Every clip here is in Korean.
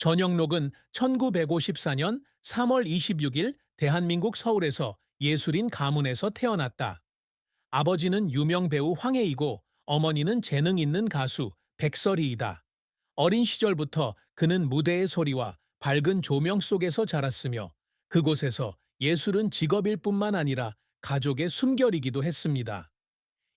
전영록은 1954년 3월 26일 대한민국 서울에서 예술인 가문에서 태어났다. 아버지는 유명 배우 황해이고 어머니는 재능 있는 가수 백설이이다. 어린 시절부터 그는 무대의 소리와 밝은 조명 속에서 자랐으며 그곳에서 예술은 직업일 뿐만 아니라 가족의 숨결이기도 했습니다.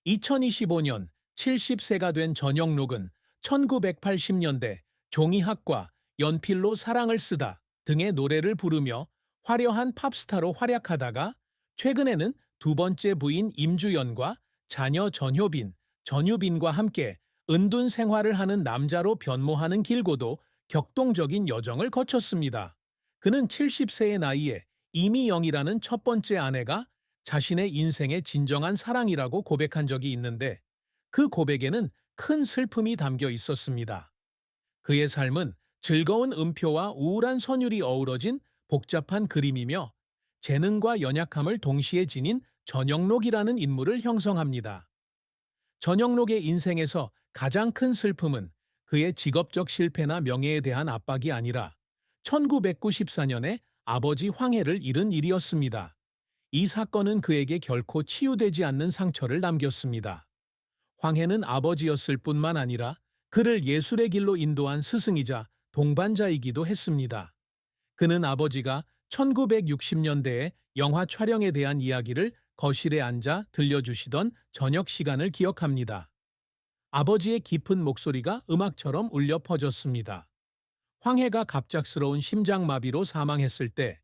2025년 70세가 된 전영록은 1980년대 종이학과 연필로 사랑을 쓰다 등의 노래를 부르며 화려한 팝스타로 활약하다가 최근에는 두 번째 부인 임주연과 자녀 전효빈, 전유빈과 함께 은둔 생활을 하는 남자로 변모하는 길고도 격동적인 여정을 거쳤습니다. 그는 70세의 나이에 이미영이라는 첫 번째 아내가 자신의 인생의 진정한 사랑이라고 고백한 적이 있는데 그 고백에는 큰 슬픔이 담겨 있었습니다. 그의 삶은 즐거운 음표와 우울한 선율이 어우러진 복잡한 그림이며 재능과 연약함을 동시에 지닌 전영록이라는 인물을 형성합니다. 전영록의 인생에서 가장 큰 슬픔은 그의 직업적 실패나 명예에 대한 압박이 아니라 1994년에 아버지 황해를 잃은 일이었습니다. 이 사건은 그에게 결코 치유되지 않는 상처를 남겼습니다. 황해는 아버지였을 뿐만 아니라 그를 예술의 길로 인도한 스승이자 동반자이기도 했습니다. 그는 아버지가 1960년대에 영화 촬영에 대한 이야기를 거실에 앉아 들려주시던 저녁 시간을 기억합니다. 아버지의 깊은 목소리가 음악처럼 울려 퍼졌습니다. 황해가 갑작스러운 심장마비로 사망했을 때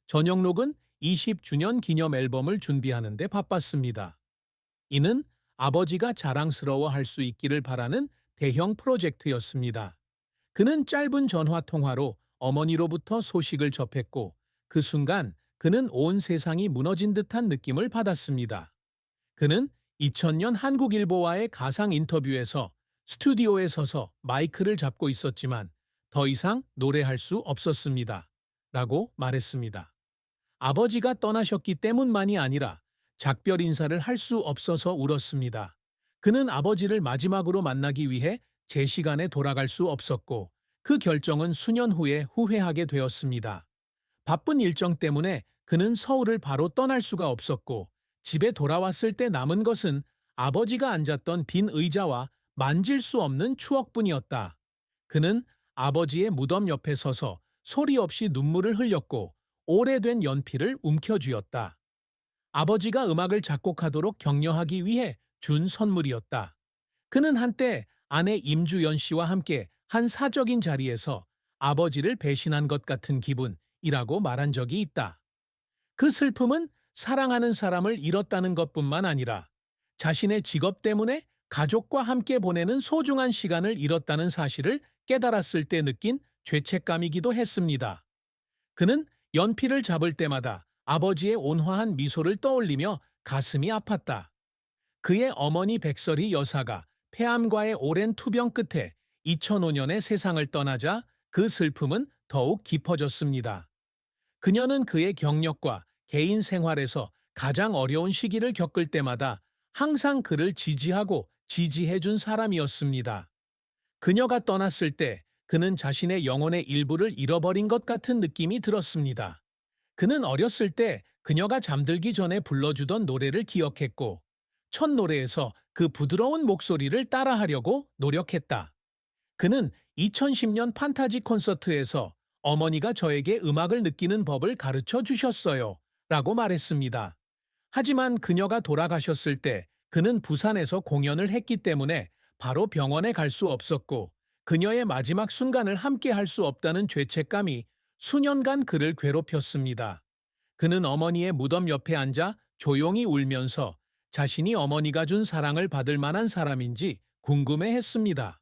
전영록은 20주년 기념 앨범을 준비하는 데 바빴습니다. 이는 아버지가 자랑스러워할 수 있기를 바라는 대형 프로젝트였습니다. 그는 짧은 전화 통화로 어머니로부터 소식을 접했고 그 순간 그는 온 세상이 무너진 듯한 느낌을 받았습니다. 그는 2000년 한국일보와의 가상 인터뷰에서 스튜디오에 서서 마이크를 잡고 있었지만 더 이상 노래할 수 없었습니다. 라고 말했습니다. 아버지가 떠나셨기 때문만이 아니라 작별 인사를 할 수 없어서 울었습니다. 그는 아버지를 마지막으로 만나기 위해 제 시간에 돌아갈 수 없었고 그 결정은 수년 후에 후회하게 되었습니다. 바쁜 일정 때문에 그는 서울을 바로 떠날 수가 없었고 집에 돌아왔을 때 남은 것은 아버지가 앉았던 빈 의자와 만질 수 없는 추억뿐이었다. 그는 아버지의 무덤 옆에 서서 소리 없이 눈물을 흘렸고 오래된 연필을 움켜쥐었다. 아버지가 음악을 작곡하도록 격려하기 위해 준 선물이었다. 그는 한때 아내 임주연 씨와 함께 한 사적인 자리에서 아버지를 배신한 것 같은 기분이라고 말한 적이 있다. 그 슬픔은 사랑하는 사람을 잃었다는 것뿐만 아니라 자신의 직업 때문에 가족과 함께 보내는 소중한 시간을 잃었다는 사실을 깨달았을 때 느낀 죄책감이기도 했습니다. 그는 연필을 잡을 때마다 아버지의 온화한 미소를 떠올리며 가슴이 아팠다. 그의 어머니 백설이 여사가 폐암과의 오랜 투병 끝에 2005년에 세상을 떠나자 그 슬픔은 더욱 깊어졌습니다. 그녀는 그의 경력과 개인 생활에서 가장 어려운 시기를 겪을 때마다 항상 그를 지지하고 지지해준 사람이었습니다. 그녀가 떠났을 때 그는 자신의 영혼의 일부를 잃어버린 것 같은 느낌이 들었습니다. 그는 어렸을 때 그녀가 잠들기 전에 불러주던 노래를 기억했고 첫 노래에서 그 부드러운 목소리를 따라하려고 노력했다. 그는 2010년 판타지 콘서트에서 어머니가 저에게 음악을 느끼는 법을 가르쳐 주셨어요. 라고 말했습니다. 하지만 그녀가 돌아가셨을 때 그는 부산에서 공연을 했기 때문에 바로 병원에 갈 수 없었고 그녀의 마지막 순간을 함께 할 수 없다는 죄책감이 수년간 그를 괴롭혔습니다. 그는 어머니의 무덤 옆에 앉아 조용히 울면서 자신이 어머니가 준 사랑을 받을 만한 사람인지 궁금해했습니다.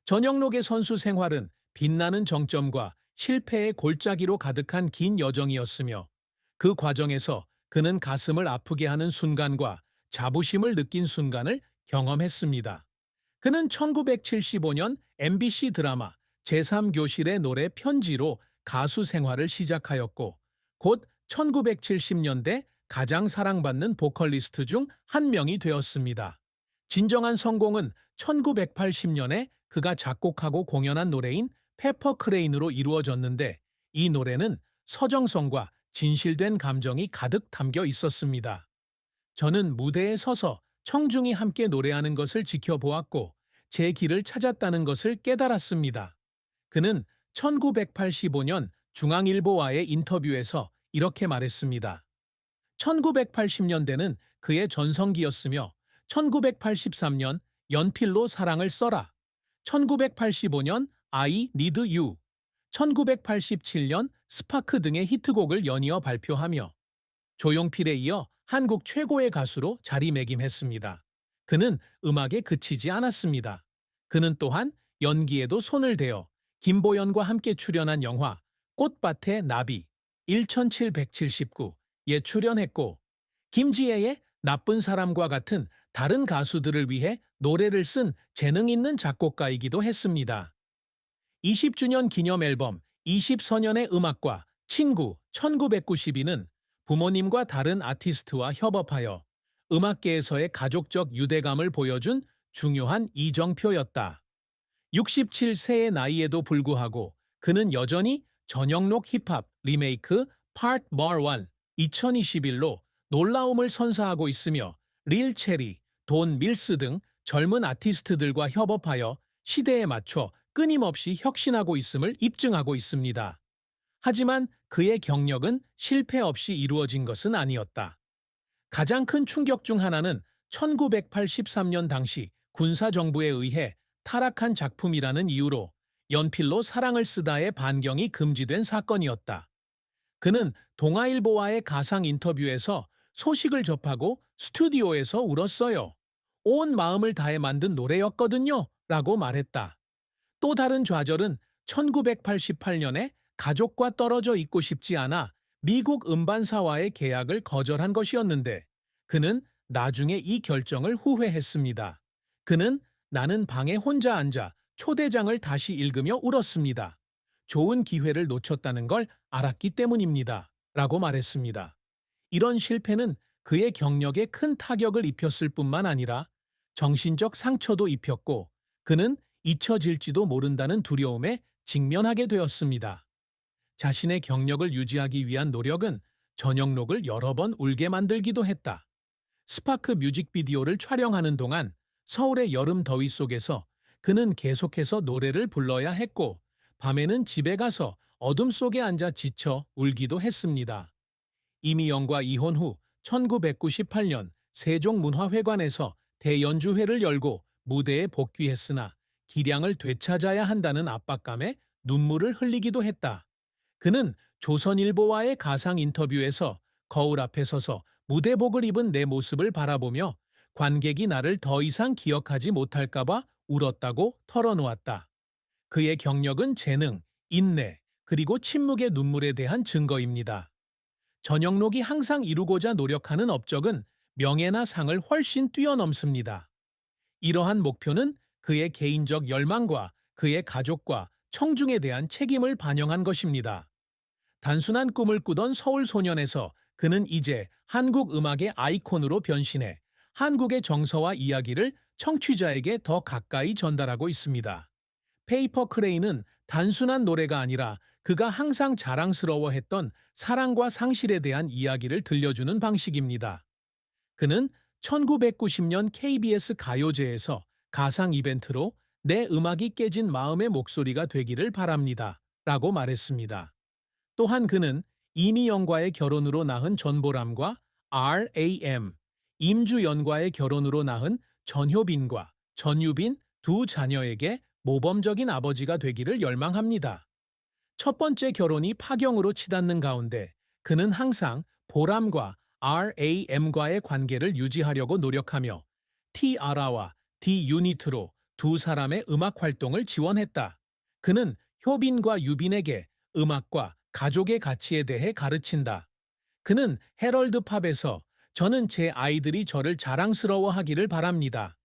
전영록의 선수 생활은 빛나는 정점과 실패의 골짜기로 가득한 긴 여정이었으며 그 과정에서 그는 가슴을 아프게 하는 순간과 자부심을 느낀 순간을 경험했습니다. 그는 1975년 MBC 드라마 제3교실의 노래 편지로 가수 생활을 시작하였고 곧 1970년대 가장 사랑받는 보컬리스트 중 한 명이 되었습니다. 진정한 성공은 1980년에 그가 작곡하고 공연한 노래인 페퍼 크레인으로 이루어졌는데 이 노래는 서정성과 진실된 감정이 가득 담겨 있었습니다. 저는 무대에 서서 청중이 함께 노래하는 것을 지켜보았고 제 길을 찾았다는 것을 깨달았습니다. 그는 1985년 중앙일보와의 인터뷰에서 이렇게 말했습니다. 1980년대는 그의 전성기였으며 1983년 연필로 사랑을 써라, 1985년 I Need You, 1987년 스파크 등의 히트곡을 연이어 발표하며 조용필에 이어 한국 최고의 가수로 자리매김했습니다. 그는 음악에 그치지 않았습니다. 그는 또한 연기에도 손을 대어 김보연과 함께 출연한 영화 꽃밭의 나비 1779에 출연했고 김지혜의 나쁜 사람과 같은 다른 가수들을 위해 노래를 쓴 재능 있는 작곡가이기도 했습니다. 20주년 기념 앨범 20서년의 음악과 친구 1992는 부모님과 다른 아티스트와 협업하여 음악계에서의 가족적 유대감을 보여준 중요한 이정표였다. 67세의 나이에도 불구하고 그는 여전히 전영록 힙합 리메이크 Part Bar 1 2021로 놀라움을 선사하고 있으며 릴 체리, 돈 밀스 등 젊은 아티스트들과 협업하여 시대에 맞춰 끊임없이 혁신하고 있음을 입증하고 있습니다. 하지만 그의 경력은 실패 없이 이루어진 것은 아니었다. 가장 큰 충격 중 하나는 1983년 당시 군사정부에 의해 타락한 작품이라는 이유로 연필로 사랑을 쓰다의 반경이 금지된 사건이었다. 그는 동아일보와의 가상 인터뷰에서 소식을 접하고 스튜디오에서 울었어요. 온 마음을 다해 만든 노래였거든요. 라고 말했다. 또 다른 좌절은 1988년에 가족과 떨어져 있고 싶지 않아 미국 음반사와의 계약을 거절한 것이었는데 그는 나중에 이 결정을 후회했습니다. 그는 나는 방에 혼자 앉아 초대장을 다시 읽으며 울었습니다. 좋은 기회를 놓쳤다는 걸 알았기 때문입니다. 라고 말했습니다. 이런 실패는 그의 경력에 큰 타격을 입혔을 뿐만 아니라 정신적 상처도 입혔고 그는 잊혀질지도 모른다는 두려움에 직면하게 되었습니다. 자신의 경력을 유지하기 위한 노력은 전영록을 여러 번 울게 만들기도 했다. 스파크 뮤직비디오를 촬영하는 동안 서울의 여름 더위 속에서 그는 계속해서 노래를 불러야 했고 밤에는 집에 가서 어둠 속에 앉아 지쳐 울기도 했습니다. 이미영과 이혼 후 1998년 세종문화회관에서 대연주회를 열고 무대에 복귀했으나 기량을 되찾아야 한다는 압박감에 눈물을 흘리기도 했다. 그는 조선일보와의 가상 인터뷰에서 거울 앞에 서서 무대복을 입은 내 모습을 바라보며 관객이 나를 더 이상 기억하지 못할까봐 울었다고 털어놓았다. 그의 경력은 재능, 인내, 그리고 침묵의 눈물에 대한 증거입니다. 전영록이 항상 이루고자 노력하는 업적은 명예나 상을 훨씬 뛰어넘습니다. 이러한 목표는 그의 개인적 열망과 그의 가족과 청중에 대한 책임을 반영한 것입니다. 단순한 꿈을 꾸던 서울 소년에서 그는 이제 한국 음악의 아이콘으로 변신해 한국의 정서와 이야기를 청취자에게 더 가까이 전달하고 있습니다. 페이퍼 크레인은 단순한 노래가 아니라 그가 항상 자랑스러워했던 사랑과 상실에 대한 이야기를 들려주는 방식입니다. 그는 1990년 KBS 가요제에서 가상 이벤트로 내 음악이 깨진 마음의 목소리가 되기를 바랍니다. 라고 말했습니다. 또한 그는 이미영과의 결혼으로 낳은 전보람과 RAM, 임주연과의 결혼으로 낳은 전효빈과 전유빈 두 자녀에게 모범적인 아버지가 되기를 열망합니다. 첫 번째 결혼이 파경으로 치닫는 가운데 그는 항상 보람과 RAM과의 관계를 유지하려고 노력하며 티아라와 디유니트로 두 사람의 음악 활동을 지원했다. 그는 효빈과 유빈에게 음악과 가족의 가치에 대해 가르친다. 그는 헤럴드 팝에서 저는 제 아이들이 저를 자랑스러워하기를 바랍니다.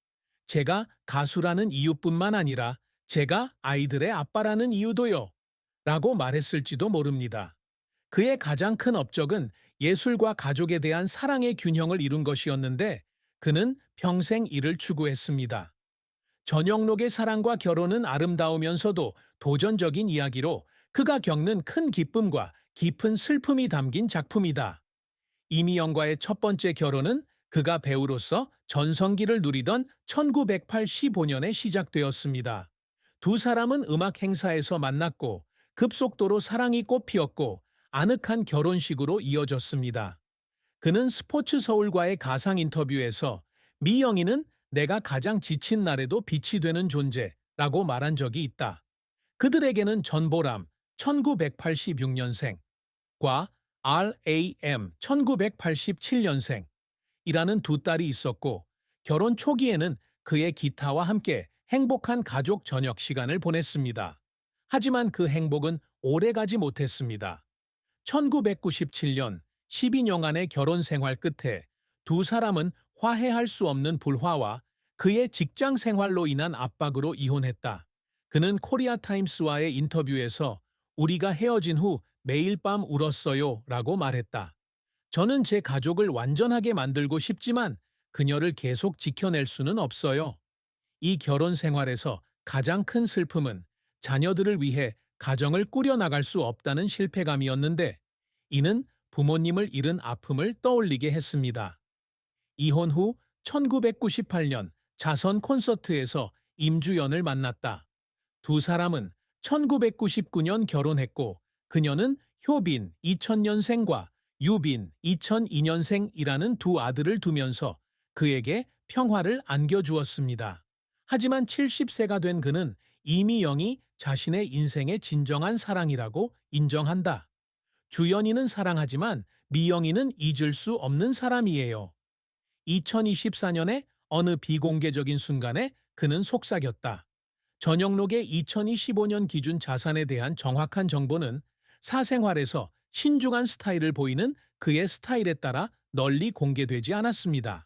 제가 가수라는 이유뿐만 아니라 제가 아이들의 아빠라는 이유도요. 라고 말했을지도 모릅니다. 그의 가장 큰 업적은 예술과 가족에 대한 사랑의 균형을 이룬 것이었는데 그는 평생 이를 추구했습니다. 전영록의 사랑과 결혼은 아름다우면서도 도전적인 이야기로 그가 겪는 큰 기쁨과 깊은 슬픔이 담긴 작품이다. 이미영과의 첫 번째 결혼은 그가 배우로서 전성기를 누리던 1985년에 시작되었습니다. 두 사람은 음악 행사에서 만났고 급속도로 사랑이 꽃피었고 아늑한 결혼식으로 이어졌습니다. 그는 스포츠 서울과의 가상 인터뷰에서 미영이는 내가 가장 지친 날에도 빛이 되는 존재라고 말한 적이 있다. 그들에게는 전보람 1986년생과 RAM 1987년생이라는 두 딸이 있었고 결혼 초기에는 그의 기타와 함께 행복한 가족 저녁 시간을 보냈습니다. 하지만 그 행복은 오래가지 못했습니다. 1997년 12년간의 결혼 생활 끝에 두 사람은 화해할 수 없는 불화와 그의 직장 생활로 인한 압박으로 이혼했다. 그는 코리아 타임스와의 인터뷰에서 우리가 헤어진 후 매일 밤 울었어요 라고 말했다. 저는 제 가족을 완전하게 만들고 싶지만 그녀를 계속 지켜낼 수는 없어요. 이 결혼 생활에서 가장 큰 슬픔은 자녀들을 위해 가정을 꾸려나갈 수 없다는 실패감이었는데 이는 부모님을 잃은 아픔을 떠올리게 했습니다. 이혼 후 1998년 자선 콘서트에서 임주연을 만났다. 두 사람은 1999년 결혼했고 그녀는 효빈 2000년생과 유빈 2002년생이라는 두 아들을 두면서 그에게 평화를 안겨주었습니다. 하지만 70세가 된 그는 이미영이 자신의 인생의 진정한 사랑이라고 인정한다. 주연이는 사랑하지만 미영이는 잊을 수 없는 사람이에요. 2024년에 어느 비공개적인 순간에 그는 속삭였다. 전영록의 2025년 기준 자산에 대한 정확한 정보는 사생활에서 신중한 스타일을 보이는 그의 스타일에 따라 널리 공개되지 않았습니다.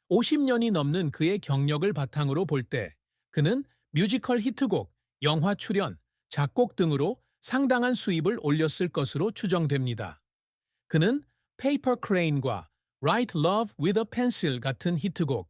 50년이 넘는 그의 경력을 바탕으로 볼 때 그는 뮤지컬 히트곡, 영화 출연, 작곡 등으로 상당한 수입을 올렸을 것으로 추정됩니다. 그는 Paper Crane과 Write Love with a Pencil 같은 히트곡,